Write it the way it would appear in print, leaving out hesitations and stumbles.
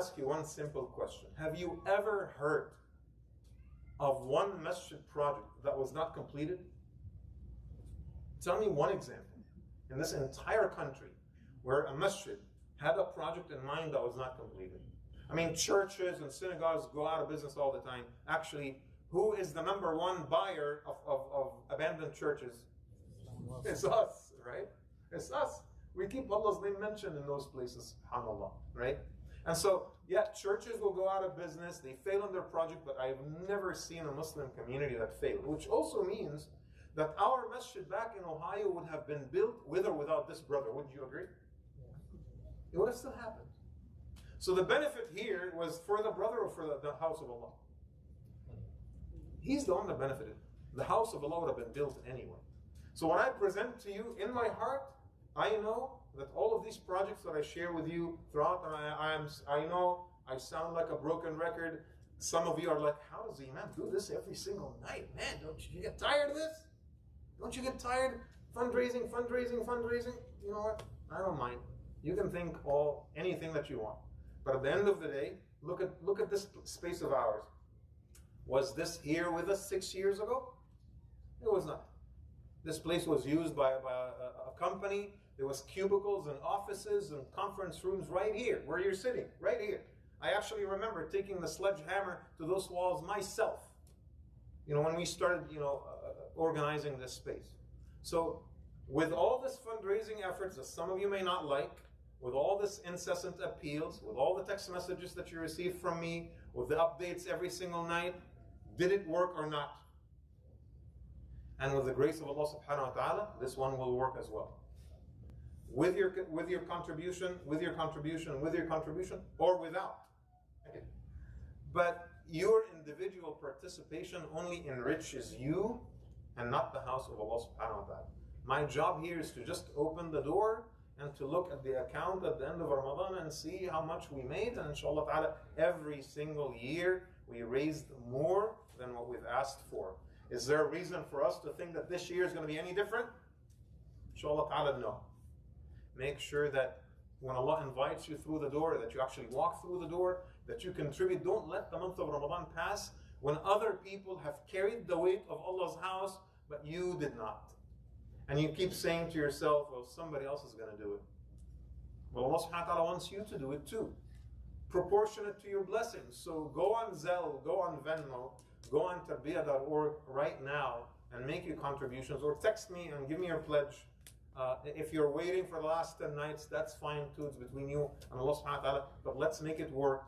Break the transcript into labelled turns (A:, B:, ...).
A: ask you one simple question. Have you ever heard of one masjid project that was not completed? Tell me one example in this entire country where a masjid had a project in mind that was not completed. I mean, churches and synagogues go out of business all the time. Actually, who is the number one buyer of abandoned churches? It's us, right? It's us. We keep Allah's name mentioned in those places, subhanAllah, right? And so, yeah, churches will go out of business, they fail in their project, but I've never seen a Muslim community that failed, which also means that our masjid back in Ohio would have been built with or without this brother. Wouldn't you agree? It would have still happened. So the benefit here was for the brother or for the house of Allah? He's the one that benefited. The house of Allah would have been built anyway. So when I present to you in my heart, I know that all of these projects that I share with you throughout, I know I sound like a broken record. Some of you are like, how does the Imam do this every single night? Man, don't you get tired of this? Don't you get tired? Fundraising. You know what? I don't mind. You can think anything that you want. But at the end of the day, look at this space of ours. Was this here with us 6 years ago? It was not. This place was used by a company. There was cubicles and offices and conference rooms right here, where you're sitting, right here. I actually remember taking the sledgehammer to those walls myself. You know, when we started, organizing this space. So, with all this fundraising efforts that some of you may not like, with all this incessant appeals, with all the text messages that you receive from me, with the updates every single night, did it work or not? And with the grace of Allah subhanahu wa ta'ala, this one will work as well. With your contribution, or without. Okay. But your individual participation only enriches you and not the house of Allah subhanahu wa ta'ala. My job here is to just open the door and to look at the account at the end of Ramadan and see how much we made. And inshallah ta'ala, every single year we raised more than what we've asked for. Is there a reason for us to think that this year is going to be any different? Inshallah ta'ala, no. Make sure that when Allah invites you through the door, that you actually walk through the door, that you contribute. Don't let the month of Ramadan pass when other people have carried the weight of Allah's house, but you did not. And you keep saying to yourself, well, somebody else is going to do it. Well, Allah subhanahu wa ta'ala wants you to do it too. Proportionate to your blessings. So go on Zelle, go on Venmo, go on tarbiyah.org right now and make your contributions, or text me and give me your pledge. If you're waiting for the last 10 nights, that's fine too. It's between you and Allah subhanahu wa ta'ala. But let's make it work.